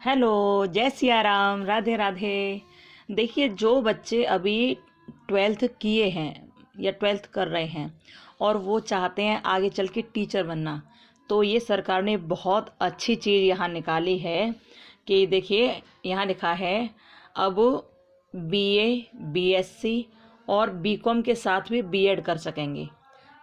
Hello, जय सिया राम, राधे राधे। देखिए, जो बच्चे अभी ट्वेल्थ किए हैं या ट्वेल्थ कर रहे हैं और वो चाहते हैं आगे चल के टीचर बनना, तो ये सरकार ने बहुत अच्छी चीज़ यहाँ निकाली है कि देखिए, यहाँ लिखा है अब बीए, बीएससी और बीकॉम के साथ भी बीएड कर सकेंगे।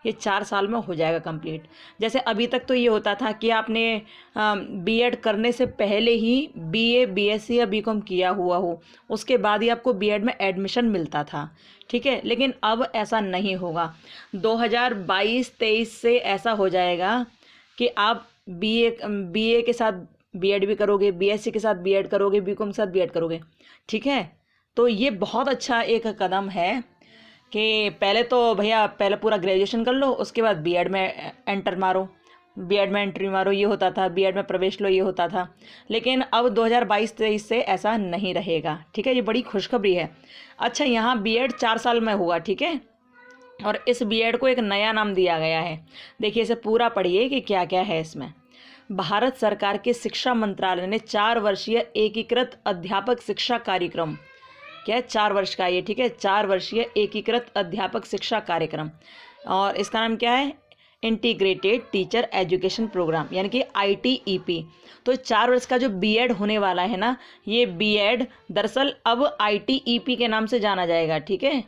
ये 4 साल में हो जाएगा कंप्लीट। जैसे अभी तक तो ये होता था कि आपने बीएड करने से पहले ही बीए, बीएससी या बीकॉम किया हुआ हो, उसके बाद ही आपको बीएड में एडमिशन मिलता था। ठीक है, लेकिन अब ऐसा नहीं होगा। 2022-23 से ऐसा हो जाएगा कि आप बीए बीए के साथ बीएड भी करोगे, बीएससी के साथ बीएड करोगे, बीकॉम के साथ बीएड करोगे। ठीक है, तो ये बहुत अच्छा एक कदम है कि पहले तो भैया पहले पूरा ग्रेजुएशन कर लो, उसके बाद बीएड में एंटर मारो, बीएड में एंट्री मारो, ये होता था। बीएड में प्रवेश लो, ये होता था। लेकिन अब 2022-23 से ऐसा नहीं रहेगा। ठीक है, ये बड़ी खुशखबरी है। अच्छा, यहाँ बीएड 4 साल में हुआ। ठीक है, और इस बीएड को एक नया नाम दिया गया है। देखिए, इसे पूरा पढ़िए कि क्या क्या है इसमें। भारत सरकार के शिक्षा मंत्रालय ने 4 वर्षीय एकीकृत अध्यापक शिक्षा कार्यक्रम, क्या है, 4 वर्ष का ये, ठीक है, 4 वर्षीय एकीकृत अध्यापक शिक्षा कार्यक्रम, और इसका नाम क्या है, इंटीग्रेटेड टीचर एजुकेशन प्रोग्राम, यानी कि ITEP। तो 4 वर्ष का जो बीएड होने वाला है ना, ये बीएड दरअसल अब ITEP के नाम से जाना जाएगा। ठीक है,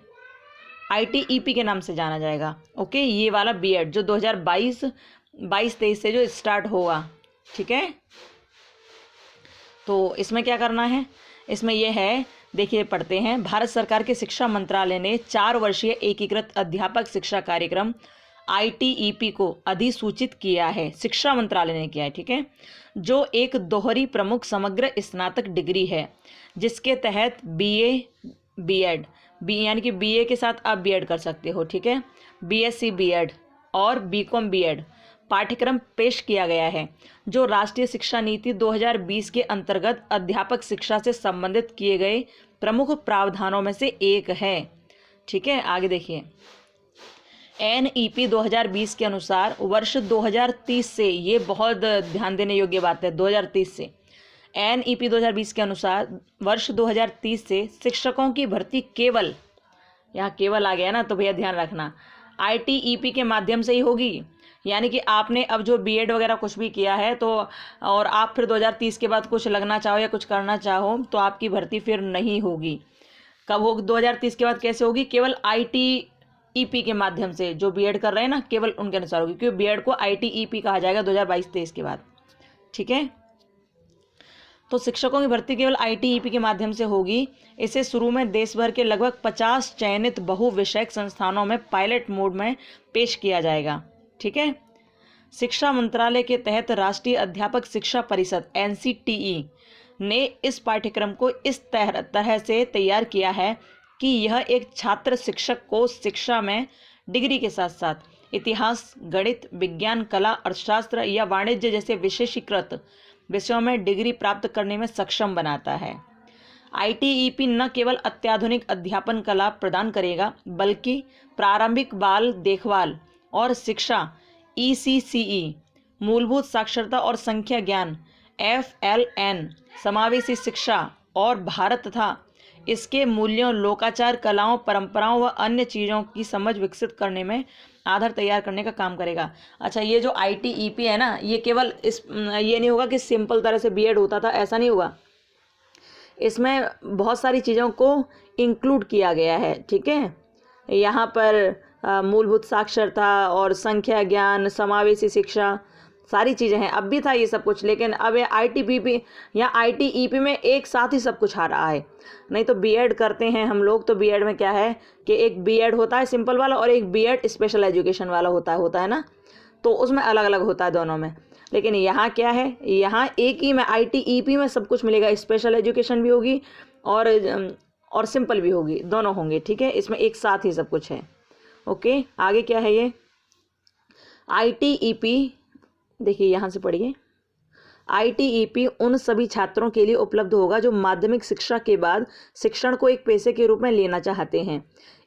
ITEP के नाम से जाना जाएगा। ओके, ये वाला बीएड जो 2022-23 से जो स्टार्ट होगा। ठीक है, तो इसमें क्या करना है, इसमें यह है, देखिए पढ़ते हैं। भारत सरकार के शिक्षा मंत्रालय ने 4 वर्षीय एकीकृत अध्यापक शिक्षा कार्यक्रम ITEP को अधिसूचित किया है। शिक्षा मंत्रालय ने किया है। ठीक है, जो एक दोहरी प्रमुख समग्र स्नातक डिग्री है, जिसके तहत बीए, बीएड, यानी कि बीए के साथ आप बीएड कर सकते हो। ठीक है, बीएससी बीएड और बीकॉम बीएड पाठ्यक्रम पेश किया गया है, जो राष्ट्रीय शिक्षा नीति 2020 के अंतर्गत अध्यापक शिक्षा से संबंधित किए गए प्रमुख प्रावधानों में से एक है। ठीक है, आगे देखिए। NEP 2020 के अनुसार वर्ष 2030 से, ये बहुत ध्यान देने योग्य बात है, 2030 से, NEP 2020 के अनुसार वर्ष 2030 से शिक्षकों की भर्ती केवल, यहाँ केवल आ गया ना, तो भैया ध्यान रखना, ITEP के माध्यम से ही होगी। यानी कि आपने अब जो बीएड वगैरह कुछ भी किया है, तो और आप फिर 2030 के बाद कुछ लगना चाहो या कुछ करना चाहो, तो आपकी भर्ती फिर नहीं होगी। कब होगी? 2030 के बाद कैसे होगी? केवल ITEP के माध्यम से। जो बीएड कर रहे हैं ना, केवल उनके अनुसार होगी, क्योंकि बीएड को ITEP कहा जाएगा 2022-23 के बाद। ठीक है, तो शिक्षकों की भर्ती केवल ITEP के माध्यम से होगी। इसे शुरू में देश भर के लगभग 50 चयनित बहुविषयक संस्थानों में पायलट मोड में पेश किया जाएगा। ठीक है, शिक्षा मंत्रालय के तहत राष्ट्रीय अध्यापक शिक्षा परिषद NCTE ने इस पाठ्यक्रम को इस तरह से तैयार किया है कि यह एक छात्र शिक्षक को शिक्षा में डिग्री के साथ साथ इतिहास, गणित, विज्ञान, कला, अर्थशास्त्र या वाणिज्य जैसे विशेषीकृत विषयों में डिग्री प्राप्त करने में सक्षम बनाता है। ITEP न केवल अत्याधुनिक अध्यापन कला प्रदान करेगा, बल्कि प्रारंभिक बाल देखभाल और शिक्षा ECCE, मूलभूत साक्षरता और संख्या ज्ञान FLN, समावेशी शिक्षा और भारत तथा इसके मूल्यों, लोकाचार, कलाओं, परंपराओं व अन्य चीज़ों की समझ विकसित करने में आधार तैयार करने का काम करेगा। अच्छा, ये जो ITEP है ना, ये केवल ये नहीं होगा कि सिंपल तरह से बीएड होता था, ऐसा नहीं होगा। इसमें बहुत सारी चीज़ों को इंक्लूड किया गया है। ठीक है, यहाँ पर मूलभूत साक्षरता और संख्या ज्ञान, समावेशी शिक्षा, सारी चीज़ें हैं। अब भी था ये सब कुछ, लेकिन अब ये ITEP या ITEP में एक साथ ही सब कुछ आ रहा है। नहीं तो बीएड करते हैं हम लोग, तो बीएड में क्या है कि एक बीएड होता है सिंपल वाला और एक बीएड स्पेशल एजुकेशन वाला होता है ना, तो उसमें अलग अलग होता है दोनों में। लेकिन यहाँ क्या है, यहाँ एक ही में ITEP में सब कुछ मिलेगा। स्पेशल एजुकेशन भी होगी और सिंपल भी होगी, दोनों होंगे। ठीक है, इसमें एक साथ ही सब कुछ है। ओके, आगे क्या है ये ITEP, देखिए यहाँ से पढ़िए। ITEP उन सभी छात्रों के लिए उपलब्ध होगा जो माध्यमिक शिक्षा के बाद शिक्षण को एक पेशे के रूप में लेना चाहते हैं।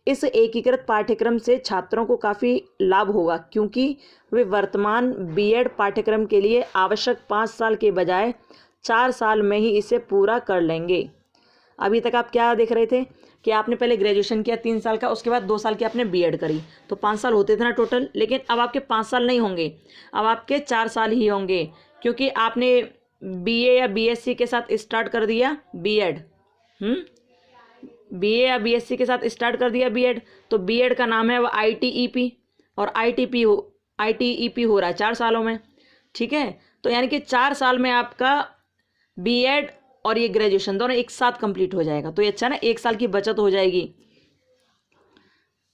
इस एकीकृत पाठ्यक्रम से छात्रों को काफ़ी लाभ होगा, क्योंकि वे वर्तमान बीएड पाठ्यक्रम के लिए आवश्यक 5 साल के बजाय 4 साल में ही इसे पूरा कर लेंगे। अभी तक आप क्या देख रहे थे कि आपने पहले ग्रेजुएशन किया 3 साल का, उसके बाद 2 साल की आपने बीएड करी, तो 5 साल होते थे ना टोटल। लेकिन अब आपके 5 साल नहीं होंगे, अब आपके 4 साल ही होंगे, क्योंकि आपने बीए या बीएससी के साथ स्टार्ट कर दिया बीएड। बीए या बीएससी के साथ स्टार्ट कर दिया बीएड, तो बीएड का नाम है वो आईटीईपी, और आईटीईपी हो रहा है 4 सालों में। ठीक है, तो यानी कि 4 साल में आपका बीएड और ये ग्रेजुएशन दोनों एक साथ कंप्लीट हो जाएगा। तो ये अच्छा ना, 1 साल की बचत हो जाएगी।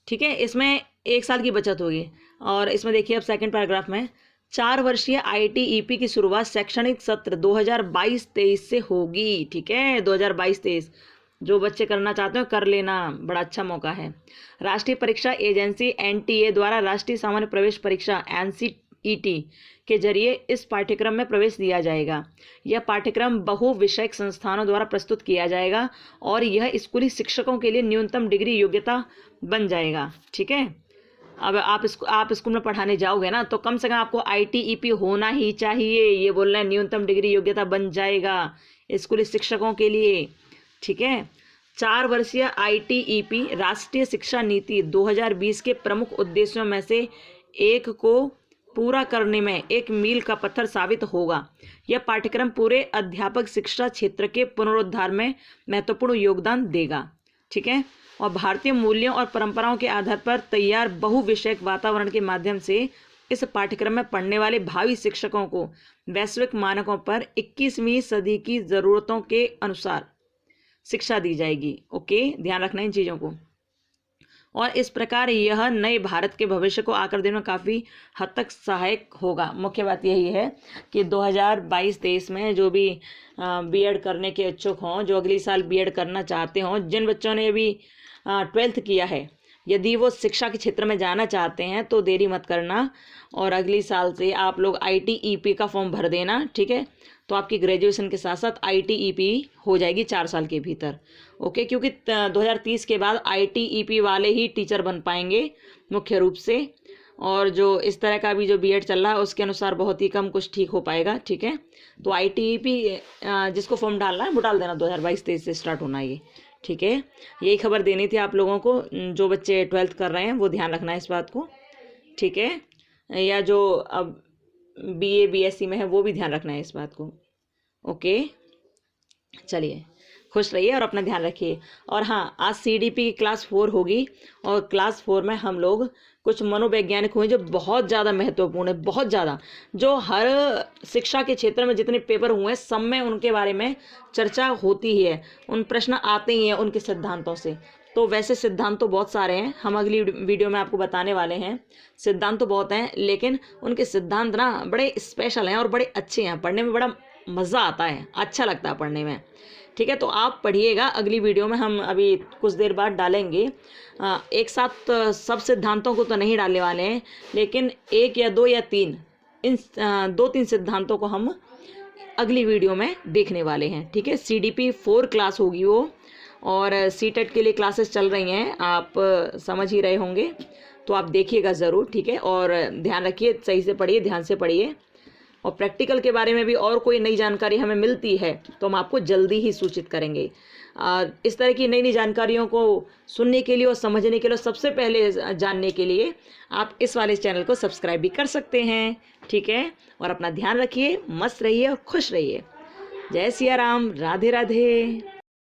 ठीक है, इसमें 1 साल की बचत होगी। और इसमें देखिए अब सेकंड पैराग्राफ में, 4 वर्षीय आईटीईपी की शुरुआत शैक्षणिक सत्र 2022-23 से होगी। ठीक है, 2022-23 जो बच्चे करना चाहते हो कर लेना, बड़ा अच्छा मौका है। राष्ट्रीय परीक्षा एजेंसी एनटीए द्वारा राष्ट्रीय सामान्य प्रवेश परीक्षा एनसीईटी के जरिए इस पाठ्यक्रम में प्रवेश दिया जाएगा। यह पाठ्यक्रम बहु विषयक संस्थानों द्वारा प्रस्तुत किया जाएगा और यह स्कूली शिक्षकों के लिए न्यूनतम डिग्री योग्यता बन जाएगा। ठीक है, अब आप स्कूल में पढ़ाने जाओगे ना, तो कम से कम आपको आईटीईपी होना ही चाहिए। ये बोल रहे हैं न्यूनतम डिग्री योग्यता बन जाएगा स्कूली शिक्षकों के लिए। ठीक है, 4 वर्षीय आईटीईपी राष्ट्रीय शिक्षा नीति 2020 के प्रमुख उद्देश्यों में से एक को पूरा करने में एक मील का पत्थर साबित होगा। यह पाठ्यक्रम पूरे अध्यापक शिक्षा क्षेत्र के पुनरुद्धार में महत्वपूर्ण योगदान देगा। ठीक है, और भारतीय मूल्यों और परंपराओं के आधार पर तैयार बहुविषयक वातावरण के माध्यम से इस पाठ्यक्रम में पढ़ने वाले भावी शिक्षकों को वैश्विक मानकों पर 21वीं सदी की ज़रूरतों के अनुसार शिक्षा दी जाएगी। ओके, ध्यान रखना इन चीज़ों को। और इस प्रकार यह नए भारत के भविष्य को आकार देने में काफ़ी हद तक सहायक होगा। मुख्य बात यही है कि 2022-23 में जो भी बीएड करने के इच्छुक हों, जो अगली साल बीएड करना चाहते हों, जिन बच्चों ने भी 12th किया है, यदि वो शिक्षा के क्षेत्र में जाना चाहते हैं तो देरी मत करना, और अगली साल से आप लोग आईटीईपी का फॉर्म भर देना। ठीक है, तो आपकी ग्रेजुएशन के साथ साथ आईटीईपी हो जाएगी 4 साल के भीतर। ओके, क्योंकि 2030 के बाद आईटीईपी वाले ही टीचर बन पाएंगे मुख्य रूप से, और जो इस तरह का भी जो बीएड चल रहा है उसके अनुसार बहुत ही कम कुछ ठीक हो पाएगा। ठीक है, तो आईटीईपी जिसको फॉर्म डालना है वो डाल देना, 2022-23 से स्टार्ट होना ये। ठीक है, यही खबर देनी थी आप लोगों को। जो बच्चे 12th कर रहे हैं वो ध्यान रखना है इस बात को। ठीक है, या जो अब बीए बीएससी में है वो भी ध्यान रखना है इस बात को। ओके, चलिए, खुश रहिए और अपना ध्यान रखिए। और हाँ, आज सीडीपी की क्लास 4 होगी, और क्लास 4 में हम लोग कुछ मनोवैज्ञानिक हुए जो बहुत ज़्यादा महत्वपूर्ण है, बहुत ज़्यादा, जो हर शिक्षा के क्षेत्र में जितने पेपर हुए हैं सब में उनके बारे में चर्चा होती ही है, उन प्रश्न आते ही हैं उनके सिद्धांतों से। तो वैसे सिद्धांत तो बहुत सारे हैं, हम अगली वीडियो में आपको बताने वाले हैं। सिद्धांत तो बहुत हैं, लेकिन उनके सिद्धांत ना बड़े स्पेशल हैं और बड़े अच्छे हैं, पढ़ने में बड़ा मज़ा आता है, अच्छा लगता है पढ़ने में। ठीक है, तो आप पढ़िएगा, अगली वीडियो में हम अभी कुछ देर बाद डालेंगे। एक साथ सब सिद्धांतों को तो नहीं डालने वाले हैं, लेकिन 1 या 2 या 3 इन 2-3 सिद्धांतों को हम अगली वीडियो में देखने वाले हैं। ठीक है, सीडीपी 4 क्लास होगी वो, और सीटेट के लिए क्लासेस चल रही हैं, आप समझ ही रहे होंगे, तो आप देखिएगा ज़रूर। ठीक है, और ध्यान रखिए, सही से पढ़िए, ध्यान से पढ़िए। और प्रैक्टिकल के बारे में भी और कोई नई जानकारी हमें मिलती है तो हम आपको जल्दी ही सूचित करेंगे। इस तरह की नई नई जानकारियों को सुनने के लिए और समझने के लिए, सबसे पहले जानने के लिए आप इस वाले चैनल को सब्सक्राइब भी कर सकते हैं। ठीक है, और अपना ध्यान रखिए, मस्त रहिए और खुश रहिए। जय सिया राम, राधे राधे।